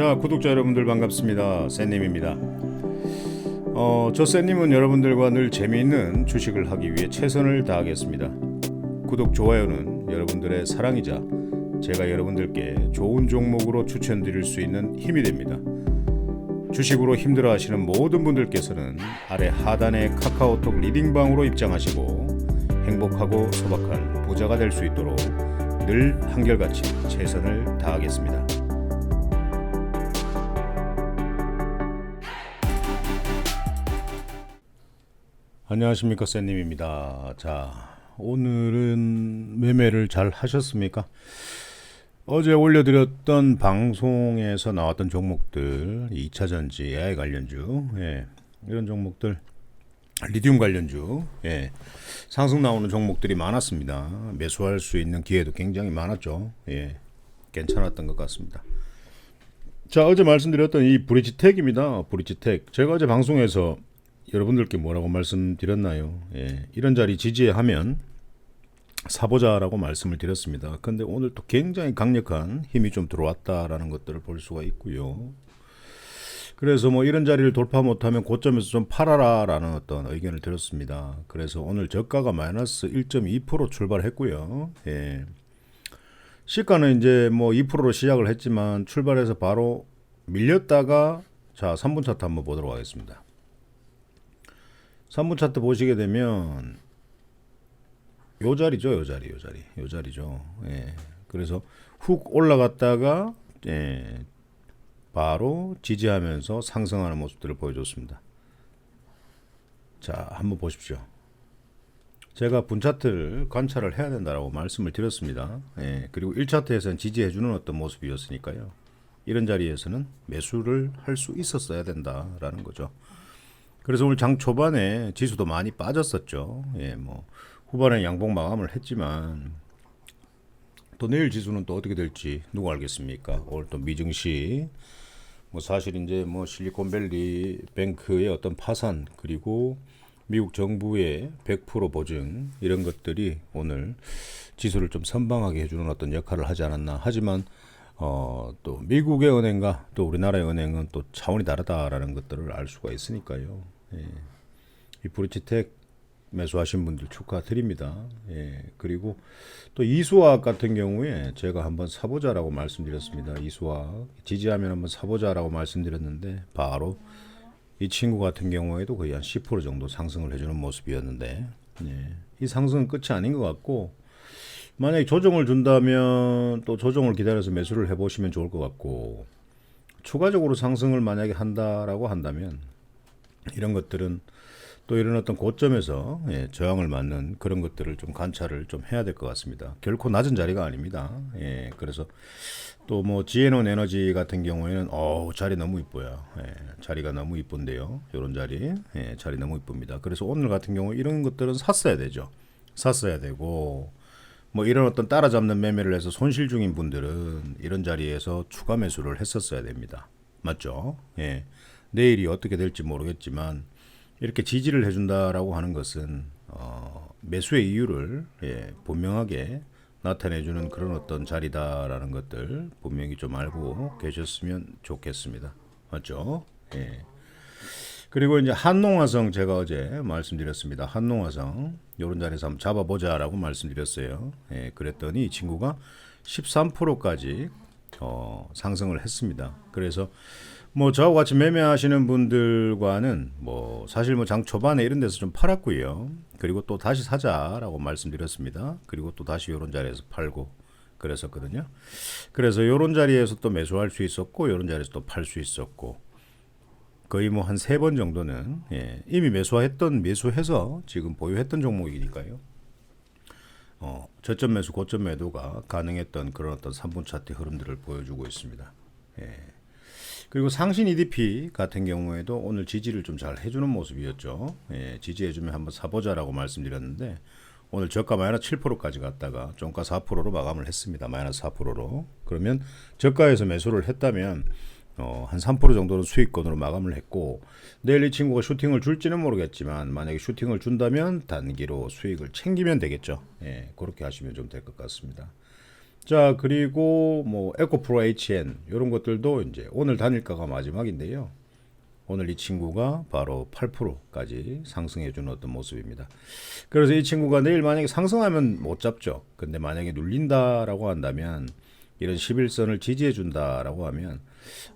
자, 구독자 여러분들 반갑습니다. 쌤님입니다. 저 쌤님은 여러분들과 늘 재미있는 주식을 하기 위해 최선을 다하겠습니다. 구독, 좋아요는 여러분들의 사랑이자 제가 여러분들께 좋은 종목으로 추천드릴 수 있는 힘이 됩니다. 주식으로 힘들어하시는 모든 분들께서는 아래 하단의 카카오톡 리딩방으로 입장하시고 행복하고 소박한 부자가 될 수 있도록 늘 한결같이 최선을 다하겠습니다. 안녕하십니까, 쌤님입니다. 자, 오늘은 매매를 잘 하셨습니까? 어제 올려드렸던 방송에서 나왔던 종목들, 2차전지, AI 관련주, 이런 종목들, 리튬 관련주, 상승 나오는 종목들이 많았습니다. 매수할 수 있는 기회도 굉장히 많았죠. 괜찮았던 것 같습니다. 자, 어제 말씀드렸던 이 브릿지텍입니다. 브릿지텍. 제가 어제 방송에서 여러분들께 뭐라고 말씀드렸나요? 이런 자리 지지하면 사보자라고 말씀을 드렸습니다. 근데 오늘 또 굉장히 강력한 힘이 좀 들어왔다라는 것들을 볼 수가 있고요. 그래서 뭐 이런 자리를 돌파 못하면 고점에서 좀 팔아라라는 어떤 의견을 드렸습니다. 그래서 오늘 저가가 마이너스 1.2% 출발했고요. 시가는 이제 뭐 2%로 시작을 했지만 출발해서 바로 밀렸다가, 자, 3분 차트 한번 보도록 하겠습니다. 3분 차트 보시게 되면 요 자리죠, 요 자리죠. 그래서 훅 올라갔다가 바로 지지하면서 상승하는 모습들을 보여줬습니다. 자, 한번 보십시오. 제가 분차트를 관찰을 해야 된다라고 말씀을 드렸습니다. 그리고 1차트에서는 지지해주는 어떤 모습이었으니까요. 이런 자리에서는 매수를 할 수 있었어야 된다라는 거죠. 그래서 오늘 장 초반에 지수도 많이 빠졌었죠. 뭐 후반에 양봉 마감을 했지만 또 내일 지수는 또 어떻게 될지 누가 알겠습니까? 오늘 또 미증시, 뭐 사실 이제 뭐 실리콘밸리 뱅크의 어떤 파산, 그리고 미국 정부의 100% 보증, 이런 것들이 오늘 지수를 좀 선방하게 해주는 어떤 역할을 하지 않았나. 하지만 또 미국의 은행과 또 우리나라의 은행은 또 차원이 다르다라는 것들을 알 수가 있으니까요. 이 브릿지텍 매수하신 분들 축하드립니다. 그리고 또 이수화학 같은 경우에 제가 한번 사보자라고 말씀드렸습니다. 이수화학 지지하면 한번 사보자라고 말씀드렸는데 바로 이 친구 같은 경우에도 거의 한 10% 정도 상승을 해주는 모습이었는데, 이 상승은 끝이 아닌 것 같고, 만약에 조정을 준다면 또 조정을 기다려서 매수를 해보시면 좋을 것 같고, 추가적으로 상승을 만약에 한다라고 한다면 이런 것들은 또 이런 어떤 고점에서 저항을 맞는 그런 것들을 좀 관찰을 좀 해야 될 것 같습니다. 결코 낮은 자리가 아닙니다. 그래서 또 뭐 지에논 에너지 같은 경우에는 자리 너무 이뻐요. 자리가 너무 이쁜데요. 이런 자리, 자리 너무 이쁩니다. 그래서 오늘 같은 경우 이런 것들은 샀어야 되죠. 샀어야 되고, 뭐 이런 어떤 따라잡는 매매를 해서 손실 중인 분들은 이런 자리에서 추가 매수를 했었어야 됩니다. 맞죠? 내일이 어떻게 될지 모르겠지만 이렇게 지지를 해준다라고 하는 것은 매수의 이유를 분명하게 나타내주는 그런 어떤 자리다라는 것들 분명히 좀 알고 계셨으면 좋겠습니다. 맞죠? 그리고 이제 한농화성 제가 어제 말씀드렸습니다. 한농화성 이런 자리에서 한번 잡아보자라고 말씀드렸어요. 그랬더니 이 친구가 13%까지 상승을 했습니다. 그래서 뭐 저와 같이 매매하시는 분들과는 뭐 사실 뭐 장 초반에 이런 데서 좀 팔았고요. 그리고 또 다시 사자라고 말씀드렸습니다. 그리고 또 다시 이런 자리에서 팔고 그랬었거든요. 그래서 이런 자리에서 또 매수할 수 있었고, 이런 자리에서 또 팔 수 있었고, 거의 뭐 한 3번 정도는 이미 매수해서 지금 보유했던 종목이니까요. 저점 매수, 고점 매도가 가능했던 그런 어떤 3분 차트 흐름들을 보여주고 있습니다. 그리고 상신 EDP 같은 경우에도 오늘 지지를 좀 잘 해주는 모습이었죠. 지지해주면 한번 사보자라고 말씀드렸는데 오늘 저가 마이너스 7%까지 갔다가 종가 4%로 마감을 했습니다. 마이너스 4%로. 그러면 저가에서 매수를 했다면 한 3% 정도는 수익권으로 마감을 했고, 내일 이 친구가 슈팅을 줄지는 모르겠지만 만약에 슈팅을 준다면 단기로 수익을 챙기면 되겠죠. 그렇게 하시면 좀 될 것 같습니다. 자, 그리고 뭐 에코프로 HN 이런 것들도 이제 오늘 단일가가 마지막인데요. 오늘 이 친구가 바로 8%까지 상승해 주는 어떤 모습입니다. 그래서 이 친구가 내일 만약에 상승하면 못 잡죠. 근데 만약에 눌린다라고 한다면 이런 11선을 지지해 준다라고 하면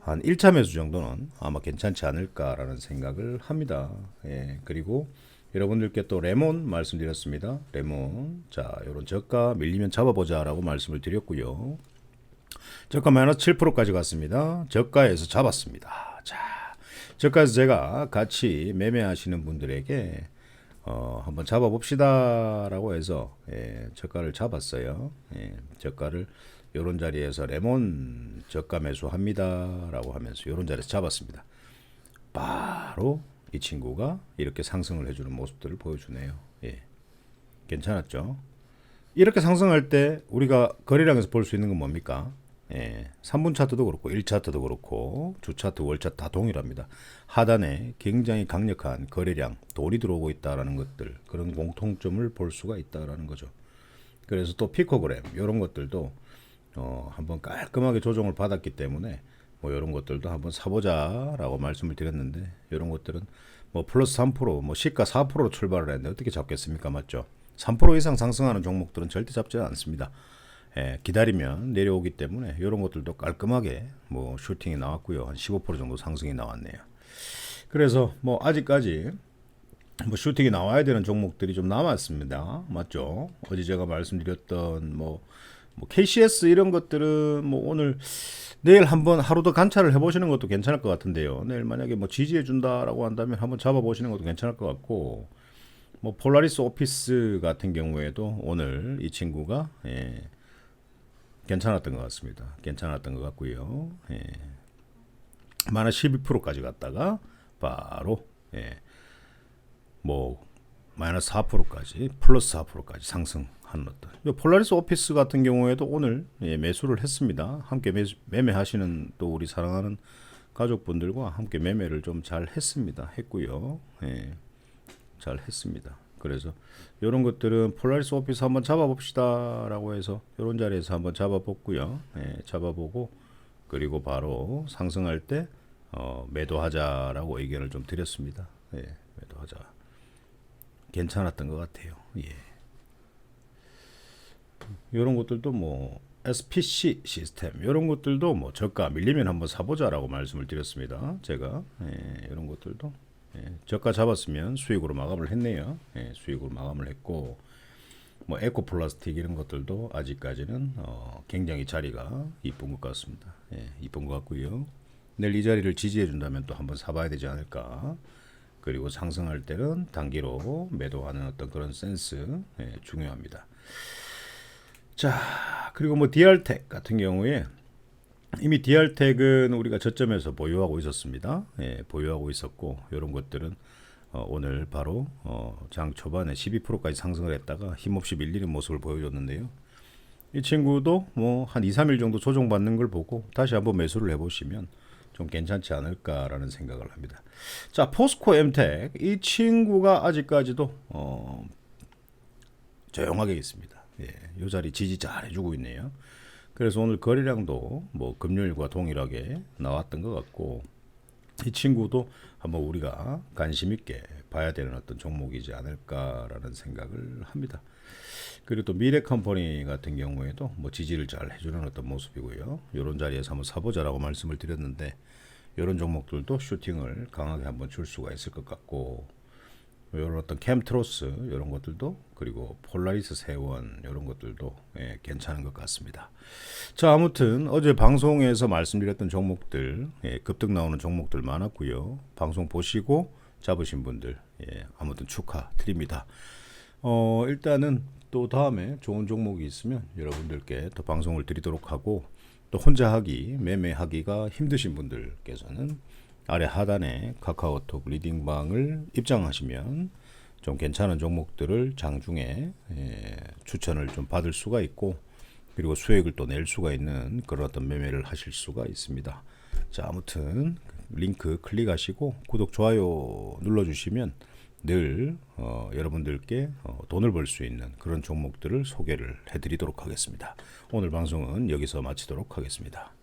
한 1차 매수 정도는 아마 괜찮지 않을까라는 생각을 합니다. 예, 그리고 여러분들께 또 레몬 말씀드렸습니다. 레몬. 자, 요런 저가 밀리면 잡아보자라고 말씀을 드렸고요. 저가 마이너스 7%까지 갔습니다. 저가에서 잡았습니다. 자, 저가에서 제가 같이 매매하시는 분들에게 한번 잡아봅시다라고 해서 저가를 잡았어요. 저가를 요런 자리에서 레몬 저가 매수합니다라고 하면서 요런 자리에서 잡았습니다. 바로 이 친구가 이렇게 상승을 해주는 모습들을 보여주네요. 예, 괜찮았죠? 이렇게 상승할 때 우리가 거래량에서 볼 수 있는 건 뭡니까? 3분 차트도 그렇고 1차트도 그렇고 주차트, 월차트 다 동일합니다. 하단에 굉장히 강력한 거래량, 돈이 들어오고 있다라는 것들, 그런 공통점을 볼 수가 있다라는 거죠. 그래서 또 피코그램 이런 것들도 한번 깔끔하게 조정을 받았기 때문에 뭐 이런 것들도 한번 사보자라고 말씀을 드렸는데 이런 것들은 뭐 플러스 3%, 뭐 시가 4%로 출발을 했는데 어떻게 잡겠습니까? 맞죠? 3% 이상 상승하는 종목들은 절대 잡지 않습니다. 기다리면 내려오기 때문에 이런 것들도 깔끔하게 뭐 슈팅이 나왔고요. 한 15% 정도 상승이 나왔네요. 그래서 뭐 아직까지 뭐 슈팅이 나와야 되는 종목들이 좀 남았습니다. 맞죠? 어제 제가 말씀드렸던 뭐 KCS 이런 것들은 뭐 오늘 내일 한번 하루 더 관찰을 해보시는 것도 괜찮을 것 같은데요. 내일 만약에 뭐 지지해 준다라고 한다면 한번 잡아보시는 것도 괜찮을 것 같고, 뭐 폴라리스 오피스 같은 경우에도 오늘 이 친구가 괜찮았던 것 같습니다. 괜찮았던 것 같고요. 마이너스 12%까지 갔다가 바로 뭐 마이너스 4%까지 플러스 4%까지 상승하는 어떤 폴라리스 오피스 같은 경우에도 오늘 매수를 했습니다. 함께 매매하시는 또 우리 사랑하는 가족분들과 함께 매매를 좀 잘 했습니다. 했고요. 잘 했습니다. 그래서 이런 것들은 폴라리스 오피스 한번 잡아봅시다라고 해서 이런 자리에서 한번 잡아봤고요. 잡아보고 그리고 바로 상승할 때 매도하자라고 의견을 좀 드렸습니다. 매도하자. 괜찮았던 것 같아요. 이런 것들도 뭐 SPC 시스템 이런 것들도 뭐 저가 밀리면 한번 사보자라고 말씀을 드렸습니다. 제가 이런 것들도 저가 잡았으면 수익으로 마감을 했네요. 수익으로 마감을 했고 뭐 에코플라스틱 이런 것들도 아직까지는 굉장히 자리가 이쁜 것 같습니다. 이쁜 것 같고요. 내일 이 자리를 지지해 준다면 또 한번 사봐야 되지 않을까. 그리고 상승할 때는 단기로 매도하는 어떤 그런 센스 중요합니다. 자, 그리고 뭐 DR텍 같은 경우에 이미 DR텍은 우리가 저점에서 보유하고 있었습니다. 보유하고 있었고 이런 것들은 오늘 바로 장 초반에 12%까지 상승을 했다가 힘없이 밀리는 모습을 보여줬는데요. 이 친구도 뭐 한 2, 3일 정도 조정받는 걸 보고 다시 한번 매수를 해보시면 좀 괜찮지 않을까라는 생각을 합니다. 자, 포스코 엠텍 이 친구가 아직까지도 조용하게 있습니다. 이 자리 지지 잘 해주고 있네요. 그래서 오늘 거래량도 뭐 금요일과 동일하게 나왔던 것 같고 이 친구도 한번 우리가 관심 있게 봐야 되는 어떤 종목이지 않을까라는 생각을 합니다. 그리고 또 미래컴퍼니 같은 경우에도 뭐 지지를 잘 해주는 어떤 모습이고요. 이런 자리에서 한번 사보자라고 말씀을 드렸는데 이런 종목들도 슈팅을 강하게 한번 줄 수가 있을 것 같고 이런 어떤 캠트로스 이런 것들도 그리고 폴라리스 세원 이런 것들도 괜찮은 것 같습니다. 자, 아무튼 어제 방송에서 말씀드렸던 종목들 급등 나오는 종목들 많았고요. 방송 보시고 잡으신 분들 아무튼 축하드립니다. 일단은 또 다음에 좋은 종목이 있으면 여러분들께 또 방송을 드리도록 하고 또 혼자 하기 매매하기가 힘드신 분들께서는 아래 하단에 카카오톡 리딩방을 입장하시면 좀 괜찮은 종목들을 장중에 추천을 좀 받을 수가 있고 그리고 수익을 또 낼 수가 있는 그런 어떤 매매를 하실 수가 있습니다. 자, 아무튼 링크 클릭하시고 구독 좋아요 눌러주시면 늘 여러분들께 돈을 벌 수 있는 그런 종목들을 소개를 해드리도록 하겠습니다. 오늘 방송은 여기서 마치도록 하겠습니다.